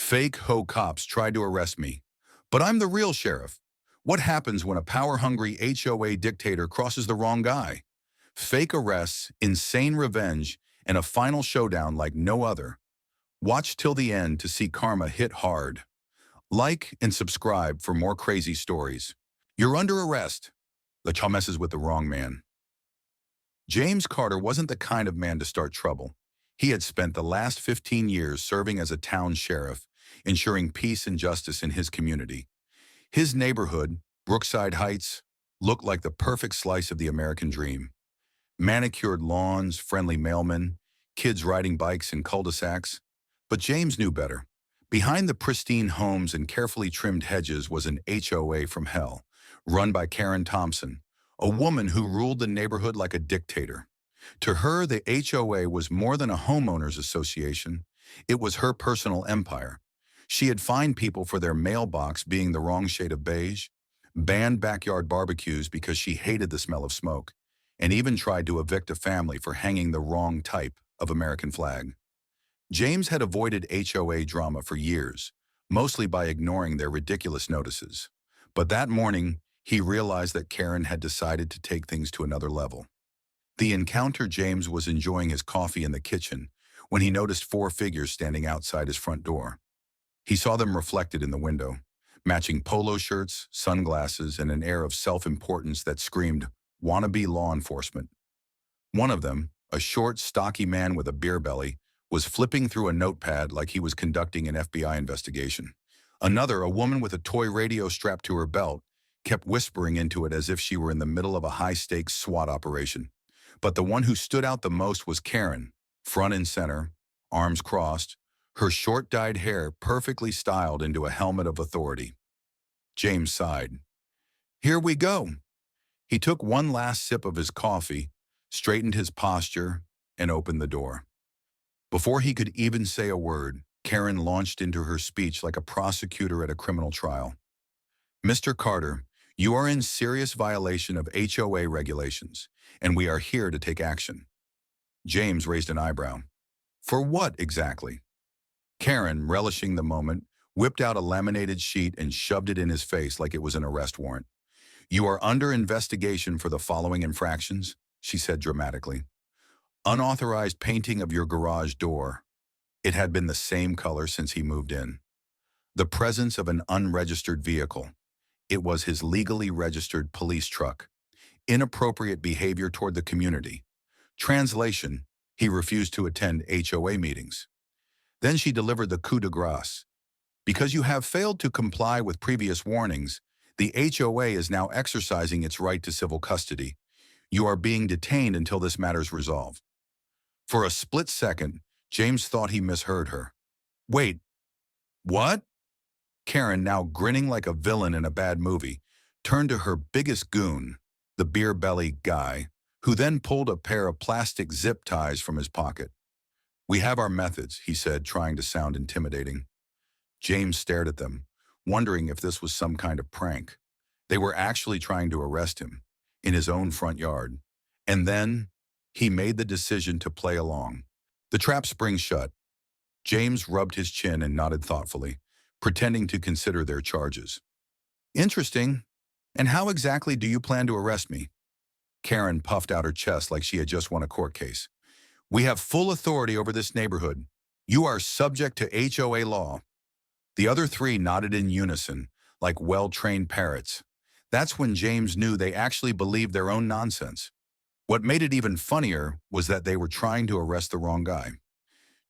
Fake ho cops tried to arrest me, but I'm the real sheriff. What happens when a power-hungry HOA dictator crosses the wrong guy? Fake arrests, insane revenge, and a final showdown like no other. Watch till the end to see karma hit hard. Like and subscribe for more crazy stories. You're under arrest. The child messes with the wrong man. James Carter wasn't the kind of man to start trouble. He had spent the last 15 years serving as a town sheriff, ensuring peace and justice in his community. His neighborhood, Brookside Heights, looked like the perfect slice of the American dream. Manicured lawns, friendly mailmen, kids riding bikes in cul-de-sacs. But James knew better. Behind the pristine homes and carefully trimmed hedges was an HOA from hell, run by Karen Thompson, a woman who ruled the neighborhood like a dictator. To her, the HOA was more than a homeowners association. It was her personal empire. She had fined people for their mailbox being the wrong shade of beige, banned backyard barbecues because she hated the smell of smoke, and even tried to evict a family for hanging the wrong type of American flag. James had avoided HOA drama for years, mostly by ignoring their ridiculous notices. But that morning, he realized that Karen had decided to take things to another level. The encounter. James was enjoying his coffee in the kitchen when he noticed four figures standing outside his front door. He saw them reflected in the window, matching polo shirts, sunglasses, and an air of self-importance that screamed, "Wannabe law enforcement." One of them, a short, stocky man with a beer belly, was flipping through a notepad like he was conducting an FBI investigation. Another, a woman with a toy radio strapped to her belt, kept whispering into it as if she were in the middle of a high-stakes SWAT operation. But the one who stood out the most was Karen, front and center, arms crossed, her short dyed hair perfectly styled into a helmet of authority. James sighed. Here we go. He took one last sip of his coffee, straightened his posture, and opened the door. Before he could even say a word, Karen launched into her speech like a prosecutor at a criminal trial. Mr. Carter, you are in serious violation of HOA regulations, and we are here to take action. James raised an eyebrow. For what exactly? Karen, relishing the moment, whipped out a laminated sheet and shoved it in his face like it was an arrest warrant. You are under investigation for the following infractions, she said dramatically. Unauthorized painting of your garage door. It had been the same color since he moved in. The presence of an unregistered vehicle. It was his legally registered police truck. Inappropriate behavior toward the community. Translation, he refused to attend HOA meetings. Then she delivered the coup de grace. Because you have failed to comply with previous warnings, the HOA is now exercising its right to civil custody. You are being detained until this matter's resolved. For a split second, James thought he misheard her. Wait, what? Karen, now grinning like a villain in a bad movie, turned to her biggest goon, the beer belly guy, who then pulled a pair of plastic zip ties from his pocket. We have our methods, he said, trying to sound intimidating. James stared at them, wondering if this was some kind of prank. They were actually trying to arrest him, in his own front yard. And then, he made the decision to play along. The trap springs shut. James rubbed his chin and nodded thoughtfully, pretending to consider their charges. Interesting. And how exactly do you plan to arrest me? Karen puffed out her chest like she had just won a court case. We have full authority over this neighborhood. You are subject to HOA law. The other three nodded in unison, like well-trained parrots. That's when James knew they actually believed their own nonsense. What made it even funnier was that they were trying to arrest the wrong guy.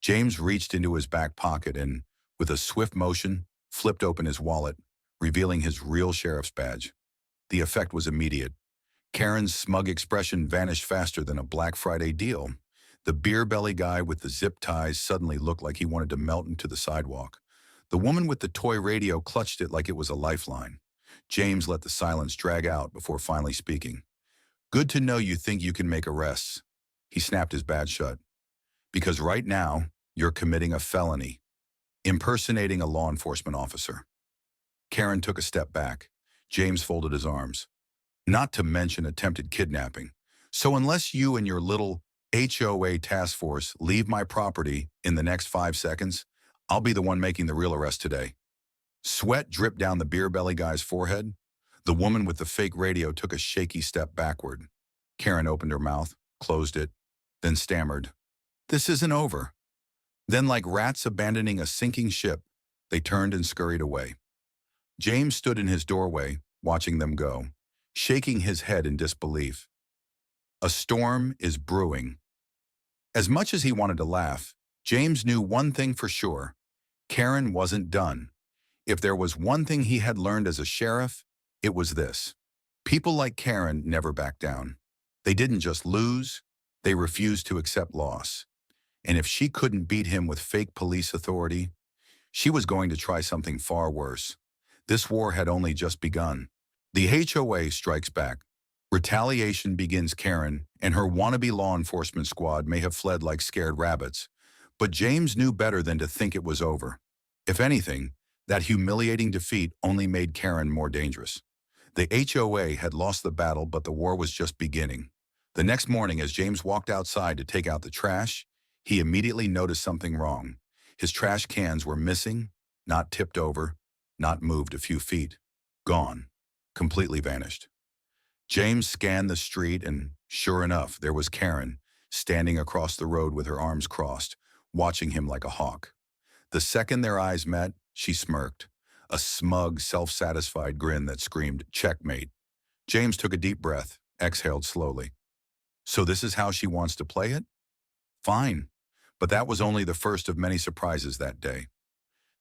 James reached into his back pocket and, with a swift motion, flipped open his wallet, revealing his real sheriff's badge. The effect was immediate. Karen's smug expression vanished faster than a Black Friday deal. The beer belly guy with the zip ties suddenly looked like he wanted to melt into the sidewalk. The woman with the toy radio clutched it like it was a lifeline. James let the silence drag out before finally speaking. Good to know you think you can make arrests. He snapped his badge shut. Because right now, you're committing a felony. Impersonating a law enforcement officer. Karen took a step back. James folded his arms. Not to mention attempted kidnapping. So unless you and your little HOA task force leave my property in the next 5 seconds, I'll be the one making the real arrest today. Sweat dripped down the beer belly guy's forehead. The woman with the fake radio took a shaky step backward. Karen opened her mouth, closed it, then stammered, "This isn't over." Then, like rats abandoning a sinking ship, they turned and scurried away. James stood in his doorway, watching them go, shaking his head in disbelief. A storm is brewing. As much as he wanted to laugh, James knew one thing for sure. Karen wasn't done. If there was one thing he had learned as a sheriff, it was this. People like Karen never back down. They didn't just lose, they refused to accept loss. And if she couldn't beat him with fake police authority, she was going to try something far worse. This war had only just begun. The HOA strikes back. Retaliation begins. Karen and her wannabe law enforcement squad may have fled like scared rabbits, but James knew better than to think it was over. If anything, that humiliating defeat only made Karen more dangerous. The HOA had lost the battle, but the war was just beginning. The next morning, as James walked outside to take out the trash, he immediately noticed something wrong. His trash cans were missing, not tipped over, not moved a few feet. Gone. Completely vanished. James scanned the street and, sure enough, there was Karen, standing across the road with her arms crossed, watching him like a hawk. The second their eyes met, she smirked, a smug, self-satisfied grin that screamed, "Checkmate." James took a deep breath, exhaled slowly. So this is how she wants to play it? Fine. But that was only the first of many surprises that day.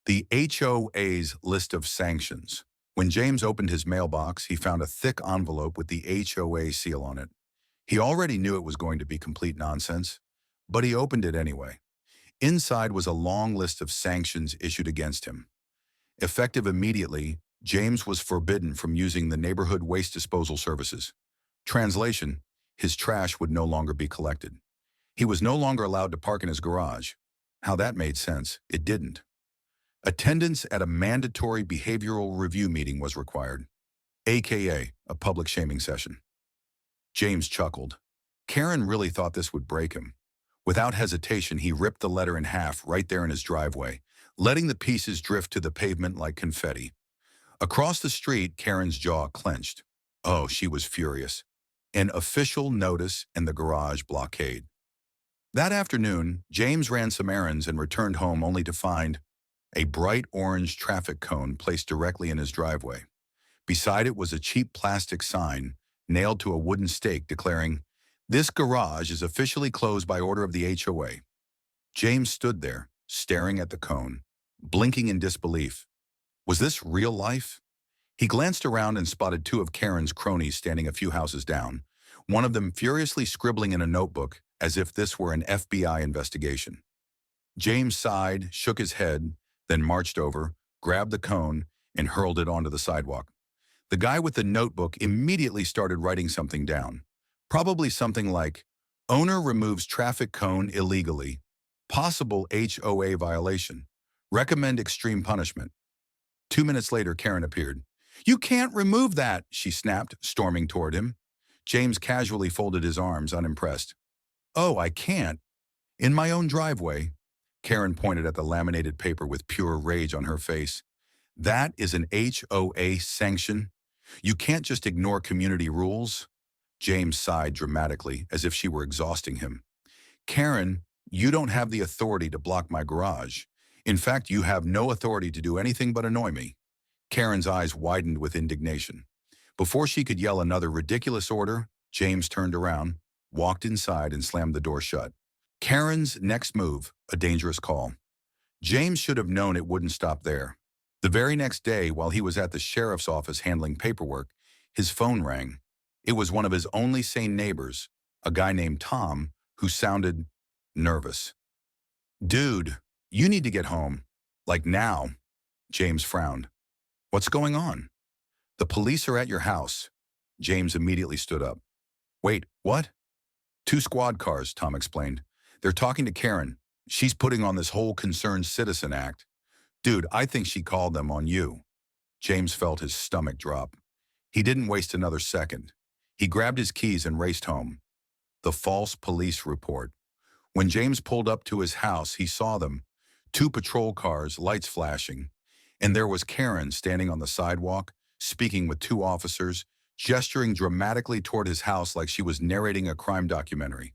The HOA's list of sanctions. When James opened his mailbox, he found a thick envelope with the HOA seal on it. He already knew it was going to be complete nonsense, but he opened it anyway. Inside was a long list of sanctions issued against him. Effective immediately, James was forbidden from using the neighborhood waste disposal services. Translation, his trash would no longer be collected. He was no longer allowed to park in his garage. How that made sense, it didn't. Attendance at a mandatory behavioral review meeting was required, aka a public shaming session. James chuckled. Karen really thought this would break him. Without hesitation, he ripped the letter in half right there in his driveway, letting the pieces drift to the pavement like confetti. Across the street, Karen's jaw clenched. Oh, she was furious. An official notice and the garage blockade. That afternoon, James ran some errands and returned home only to find a bright orange traffic cone placed directly in his driveway. Beside it was a cheap plastic sign nailed to a wooden stake declaring, "This garage is officially closed by order of the HOA." James stood there, staring at the cone, blinking in disbelief. Was this real life? He glanced around and spotted two of Karen's cronies standing a few houses down, one of them furiously scribbling in a notebook as if this were an FBI investigation. James sighed, shook his head, then marched over, grabbed the cone, and hurled it onto the sidewalk. The guy with the notebook immediately started writing something down. Probably something like, "Owner removes traffic cone illegally. Possible HOA violation. Recommend extreme punishment." 2 minutes later, Karen appeared. "You can't remove that," she snapped, storming toward him. James casually folded his arms, unimpressed. "Oh, I can't. In my own driveway." Karen pointed at the laminated paper with pure rage on her face. "That is an HOA sanction. You can't just ignore community rules." James sighed dramatically, as if she were exhausting him. "Karen, you don't have the authority to block my garage. In fact, you have no authority to do anything but annoy me." Karen's eyes widened with indignation. Before she could yell another ridiculous order, James turned around, walked inside, and slammed the door shut. Karen's next move, a dangerous call. James should have known it wouldn't stop there. The very next day, while he was at the sheriff's office handling paperwork, his phone rang. It was one of his only sane neighbors, a guy named Tom, who sounded nervous. "Dude, you need to get home. Like now." James frowned. "What's going on?" "The police are at your house." James immediately stood up. "Wait, what?" "Two squad cars," Tom explained. "They're talking to Karen. She's putting on this whole concerned citizen act." "Dude, I think she called them on you." James felt his stomach drop. He didn't waste another second. He grabbed his keys and raced home. The false police report. When James pulled up to his house, he saw them. Two patrol cars, lights flashing, and there was Karen standing on the sidewalk, speaking with two officers, gesturing dramatically toward his house like she was narrating a crime documentary.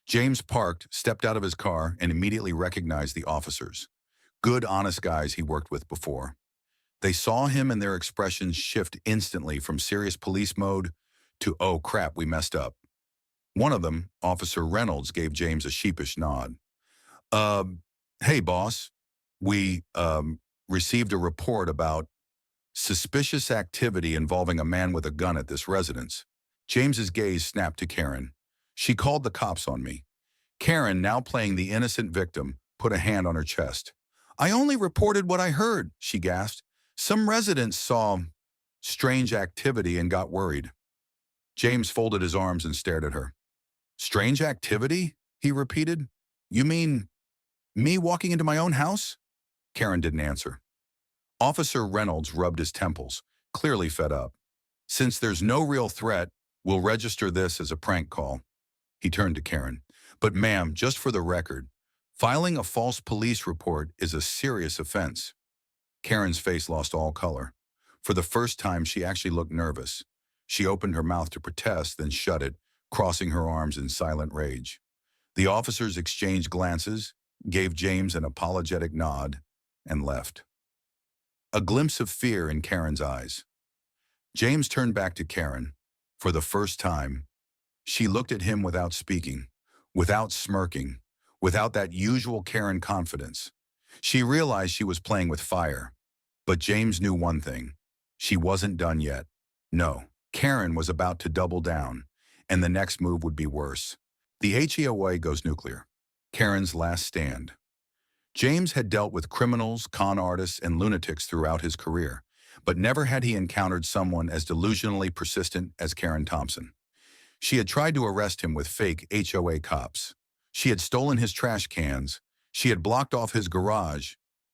James parked, stepped out of his car, and immediately recognized the officers. Good, honest guys he worked with before. They saw him and their expressions shift instantly from serious police mode to, oh crap, we messed up. One of them, Officer Reynolds, gave James a sheepish nod. Uh, hey boss, we received a report about suspicious activity involving a man with a gun at this residence. James's gaze snapped to Karen. She called the cops on me. Karen, now playing the innocent victim, put a hand on her chest. I only reported what I heard, she gasped. Some residents saw strange activity and got worried. James folded his arms and stared at her. Strange activity? He repeated. You mean me walking into my own house? Karen didn't answer. Officer Reynolds rubbed his temples, clearly fed up. Since there's no real threat, we'll register this as a prank call. He turned to Karen. But ma'am, just for the record, filing a false police report is a serious offense. Karen's face lost all color. For the first time, she actually looked nervous. She opened her mouth to protest, then shut it, crossing her arms in silent rage. The officers exchanged glances, gave James an apologetic nod, and left. A glimpse of fear in Karen's eyes. James turned back to Karen. For the first time, she looked at him without speaking, without smirking, without that usual Karen confidence. She realized she was playing with fire. But James knew one thing. She wasn't done yet. No, Karen was about to double down, and the next move would be worse. The HOA goes nuclear. Karen's last stand. James had dealt with criminals, con artists, and lunatics throughout his career, but never had he encountered someone as delusionally persistent as Karen Thompson. She had tried to arrest him with fake HOA cops. She had stolen his trash cans. She had blocked off his garage.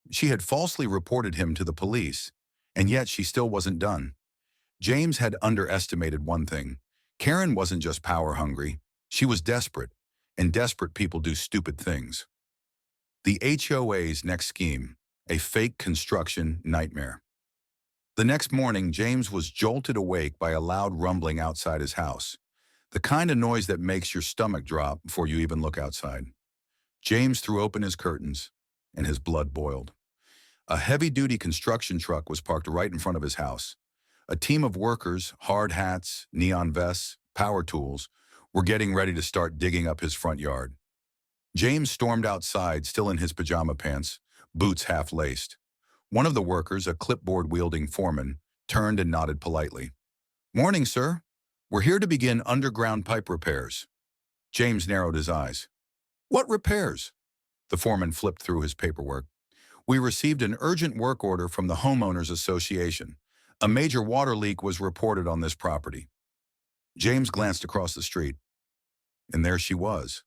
She had falsely reported him to the police, and yet she still wasn't done. James had underestimated one thing. Karen wasn't just power-hungry. She was desperate, and desperate people do stupid things. The HOA's next scheme, a fake construction nightmare. The next morning, James was jolted awake by a loud rumbling outside his house, the kind of noise that makes your stomach drop before you even look outside. James threw open his curtains, and his blood boiled. A heavy-duty construction truck was parked right in front of his house. A team of workers, hard hats, neon vests, power tools, were getting ready to start digging up his front yard. James stormed outside, still in his pajama pants, boots half-laced. One of the workers, a clipboard-wielding foreman, turned and nodded politely. "Morning, sir. We're here to begin underground pipe repairs." James narrowed his eyes. "What repairs?" The foreman flipped through his paperwork. "We received an urgent work order from the Homeowners Association. A major water leak was reported on this property." James glanced across the street, and there she was,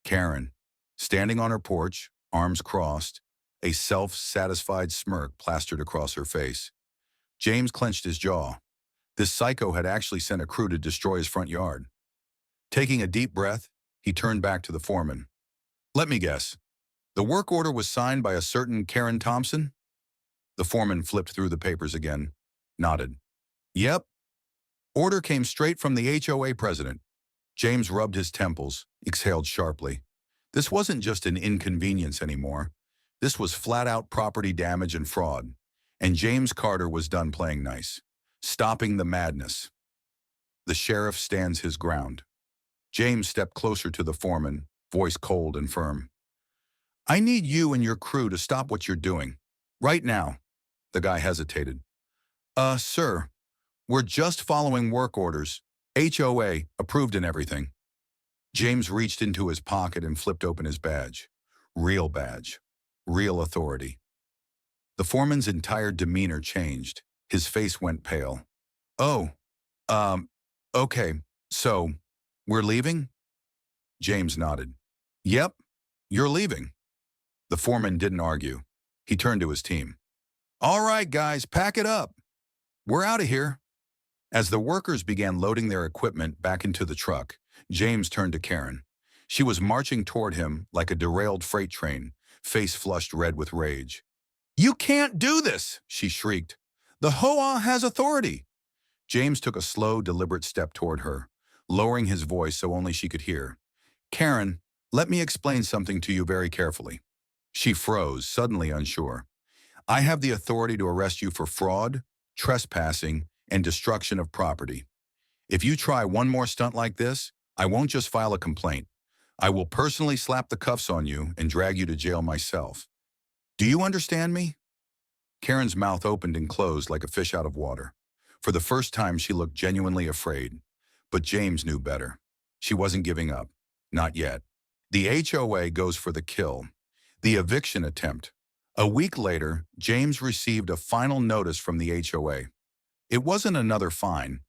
Karen, standing on her porch, arms crossed, a self-satisfied smirk plastered across her face. James clenched his jaw. This psycho had actually sent a crew to destroy his front yard. Taking a deep breath, he turned back to the foreman. "Let me guess. The work order was signed by a certain Karen Thompson?" The foreman flipped through the papers again, nodded. "Yep. Order came straight from the HOA president." James rubbed his temples, exhaled sharply. This wasn't just an inconvenience anymore. This was flat-out property damage and fraud. And James Carter was done playing nice. Stopping the madness. The sheriff stands his ground. James stepped closer to the foreman, voice cold and firm. "I need you and your crew to stop what you're doing. Right now." The guy hesitated. Sir, we're just following work orders. HOA, approved and everything." James reached into his pocket and flipped open his badge. Real badge. Real authority. The foreman's entire demeanor changed. His face went pale. "Oh, okay, so, we're leaving?" James nodded. "Yep, you're leaving." The foreman didn't argue. He turned to his team. "All right, guys, pack it up. We're out of here." As the workers began loading their equipment back into the truck, James turned to Karen. She was marching toward him like a derailed freight train, face flushed red with rage. "You can't do this!" she shrieked. "The HOA has authority!" James took a slow, deliberate step toward her, lowering his voice so only she could hear. "Karen, let me explain something to you very carefully." She froze, suddenly unsure. "I have the authority to arrest you for fraud, trespassing, and destruction of property. If you try one more stunt like this, I won't just file a complaint. I will personally slap the cuffs on you and drag you to jail myself. Do you understand me?" Karen's mouth opened and closed like a fish out of water. For the first time, she looked genuinely afraid. But James knew better. She wasn't giving up. Not yet. The HOA goes for the kill. The eviction attempt. A week later, James received a final notice from the HOA. It wasn't another fine.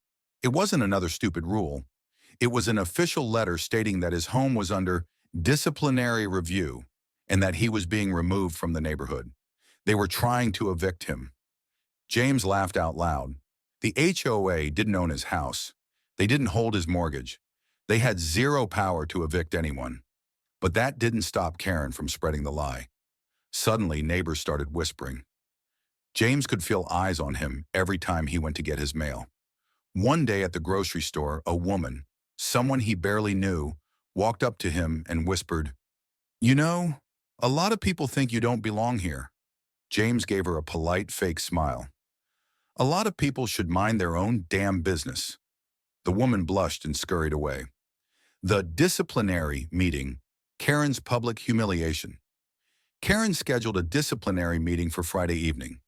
It wasn't another stupid rule. It was an official letter stating that his home was under disciplinary review and that he was being removed from the neighborhood. They were trying to evict him. James laughed out loud. The HOA didn't own his house. They didn't hold his mortgage. They had zero power to evict anyone. But that didn't stop Karen from spreading the lie. Suddenly, neighbors started whispering. James could feel eyes on him every time he went to get his mail. One day at the grocery store, a woman, someone he barely knew, walked up to him and whispered, "You know, a lot of people think you don't belong here." James gave her a polite, fake smile. "A lot of people should mind their own damn business." The woman blushed and scurried away. The disciplinary meeting, Karen's public humiliation. Karen scheduled a disciplinary meeting for Friday evening.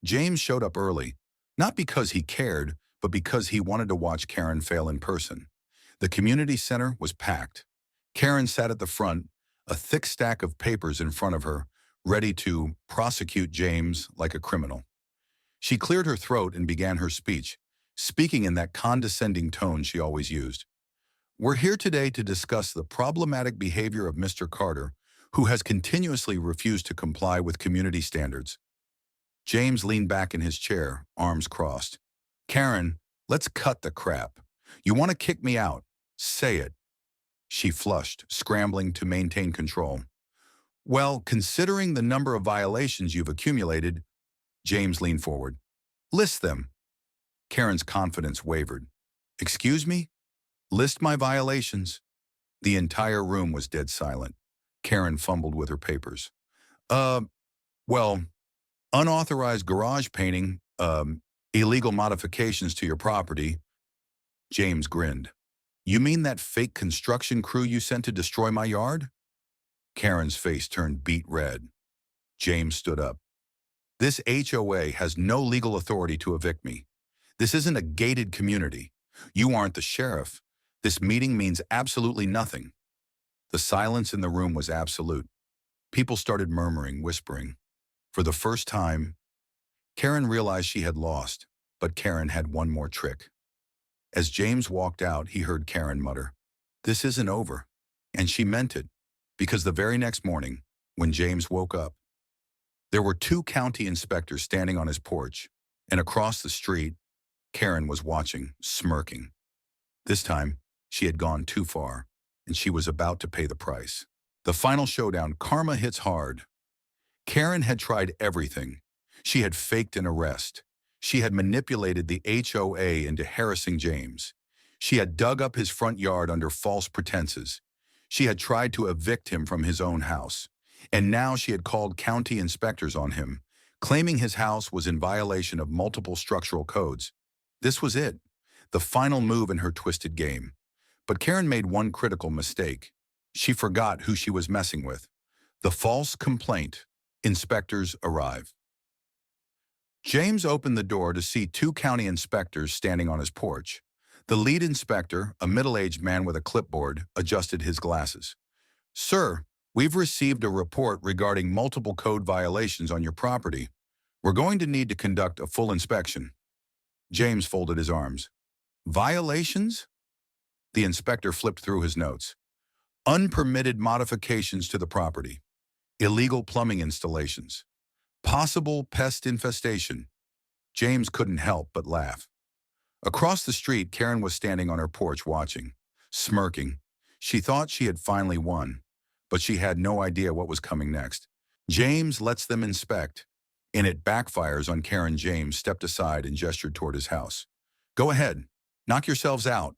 James showed up early, not because he cared, but because he wanted to watch Karen fail in person. The community center was packed. Karen sat at the front, a thick stack of papers in front of her, ready to prosecute James like a criminal. She cleared her throat and began her speech, speaking in that condescending tone she always used. "We're here today to discuss the problematic behavior of Mr. Carter, who has continuously refused to comply with community standards." James leaned back in his chair, arms crossed. "Karen, let's cut the crap. You want to kick me out? Say it." She flushed, scrambling to maintain control. "Well, considering the number of violations you've accumulated," James leaned forward. "List them." Karen's confidence wavered. "Excuse me? List my violations." The entire room was dead silent. Karen fumbled with her papers. Well, unauthorized garage painting, illegal modifications to your property." James grinned. "You mean that fake construction crew you sent to destroy my yard?" Karen's face turned beet red. James stood up. "This HOA has no legal authority to evict me. This isn't a gated community. You aren't the sheriff. This meeting means absolutely nothing." The silence in the room was absolute. People started murmuring, whispering. For the first time, Karen realized she had lost, but Karen had one more trick. As James walked out, he heard Karen mutter, "This isn't over." And she meant it, because the very next morning, when James woke up, there were 2 county inspectors standing on his porch, and across the street, Karen was watching, smirking. This time, she had gone too far, and she was about to pay the price. The final showdown, karma hits hard. Karen had tried everything. She had faked an arrest. She had manipulated the HOA into harassing James. She had dug up his front yard under false pretenses. She had tried to evict him from his own house. And now she had called county inspectors on him, claiming his house was in violation of multiple structural codes. This was it, the final move in her twisted game. But Karen made one critical mistake. She forgot who she was messing with. The false complaint. Inspectors arrive. James opened the door to see 2 county inspectors standing on his porch. The lead inspector, a middle-aged man with a clipboard, adjusted his glasses. "Sir, we've received a report regarding multiple code violations on your property. We're going to need to conduct a full inspection." James folded his arms. "Violations?" The inspector flipped through his notes. "Unpermitted modifications to the property. Illegal plumbing installations. Possible pest infestation." James couldn't help but laugh. Across the street, Karen was standing on her porch watching, smirking. She thought she had finally won, but she had no idea what was coming next. James lets them inspect, and it backfires on Karen. James stepped aside and gestured toward his house. Go ahead, knock yourselves out.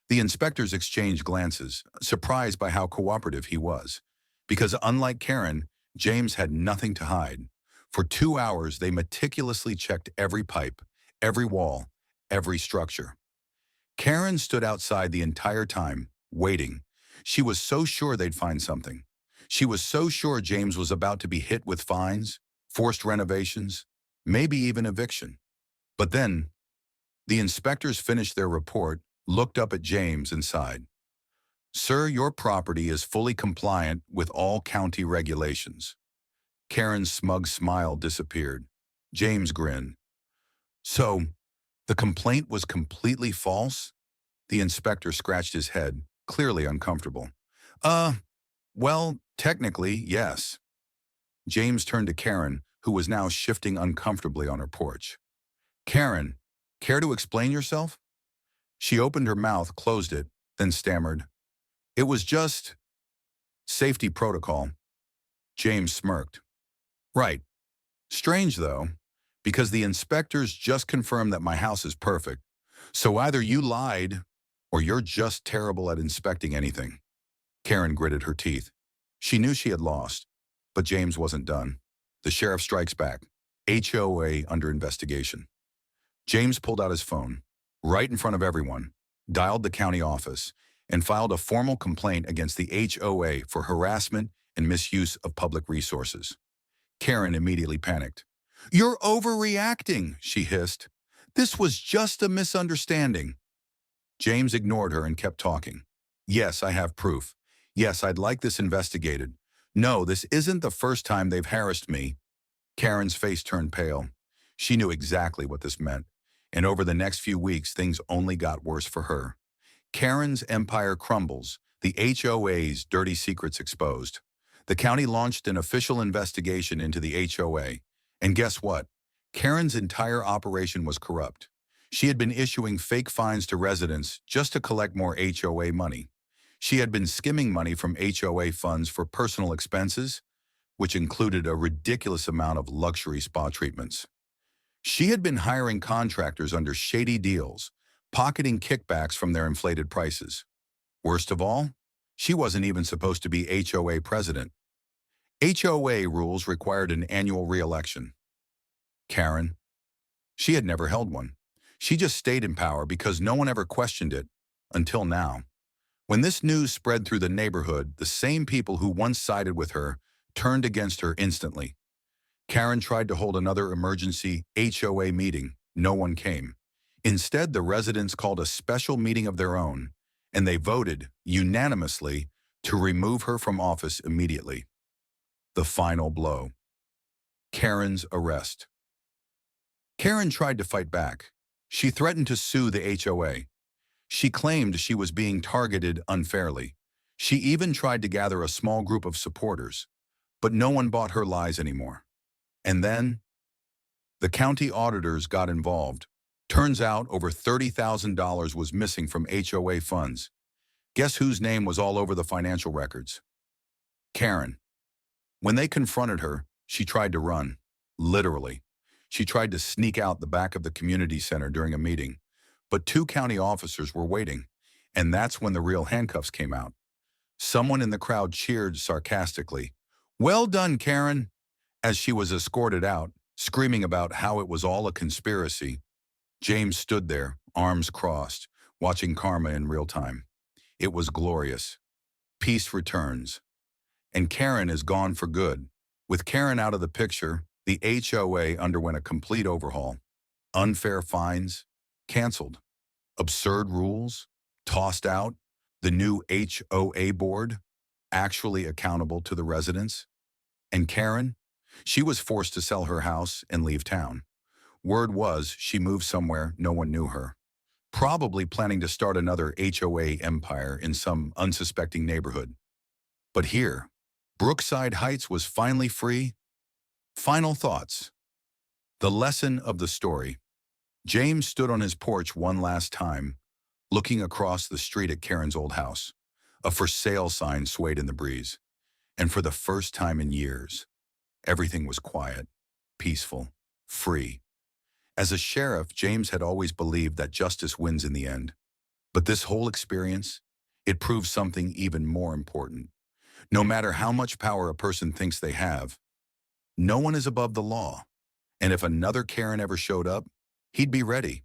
The inspectors exchanged glances, surprised by how cooperative he was. Because unlike Karen, James had nothing to hide. For 2 hours, they meticulously checked every pipe, every wall, every structure. Karen stood outside the entire time, waiting. She was so sure they'd find something. She was so sure James was about to be hit with fines, forced renovations, maybe even eviction. But then, the inspectors finished their report, looked up at James and sighed. Sir, your property is fully compliant with all county regulations. Karen's smug smile disappeared. James grinned. So, the complaint was completely false? The inspector scratched his head, clearly uncomfortable. Well, technically, yes. James turned to Karen, who was now shifting uncomfortably on her porch. Karen, care to explain yourself? She opened her mouth, closed it, then stammered. It was just safety protocol. James smirked. Right. Strange, though, because the inspectors just confirmed that my house is perfect. So either you lied, or you're just terrible at inspecting anything. Karen gritted her teeth. She knew she had lost, but James wasn't done. The sheriff strikes back. HOA under investigation. James pulled out his phone, right in front of everyone, dialed the county office, and filed a formal complaint against the HOA for harassment and misuse of public resources. Karen immediately panicked. You're overreacting, she hissed. This was just a misunderstanding. James ignored her and kept talking. Yes, I have proof. Yes, I'd like this investigated. No, this isn't the first time they've harassed me. Karen's face turned pale. She knew exactly what this meant, and over the next few weeks, things only got worse for her. Karen's empire crumbles, the HOA's dirty secrets exposed. The county launched an official investigation into the HOA, and guess what? Karen's entire operation was corrupt. She had been issuing fake fines to residents just to collect more HOA money. She had been skimming money from HOA funds for personal expenses, which included a ridiculous amount of luxury spa treatments. She had been hiring contractors under shady deals, pocketing kickbacks from their inflated prices. Worst of all, she wasn't even supposed to be HOA president. HOA rules required an annual re-election. Karen, she had never held one. She just stayed in power because no one ever questioned it, until now. When this news spread through the neighborhood, the same people who once sided with her turned against her instantly. Karen tried to hold another emergency HOA meeting. No one came. Instead, the residents called a special meeting of their own, and they voted, unanimously, to remove her from office immediately. The final blow. Karen's arrest. Karen tried to fight back. She threatened to sue the HOA. She claimed she was being targeted unfairly. She even tried to gather a small group of supporters, but no one bought her lies anymore. And then, the county auditors got involved. Turns out over $30,000 was missing from HOA funds. Guess whose name was all over the financial records? Karen. When they confronted her, she tried to run. Literally. She tried to sneak out the back of the community center during a meeting, but 2 county officers were waiting, and that's when the real handcuffs came out. Someone in the crowd cheered sarcastically, "Well done, Karen," as she was escorted out, screaming about how it was all a conspiracy. James stood there, arms crossed, watching karma in real time. It was glorious. Peace returns. And Karen is gone for good. With Karen out of the picture, the HOA underwent a complete overhaul. Unfair fines, canceled. Absurd rules, tossed out. The new HOA board, actually accountable to the residents. And Karen, she was forced to sell her house and leave town. Word was she moved somewhere no one knew her, probably planning to start another HOA empire in some unsuspecting neighborhood. But here, Brookside Heights was finally free. Final thoughts. The lesson of the story. James stood on his porch one last time, looking across the street at Karen's old house. A for sale sign swayed in the breeze. And for the first time in years, Everything was quiet, peaceful, free. As a sheriff, James had always believed that justice wins in the end. But this whole experience, it proved something even more important. No matter how much power a person thinks they have, no one is above the law. And if another Karen ever showed up, he'd be ready.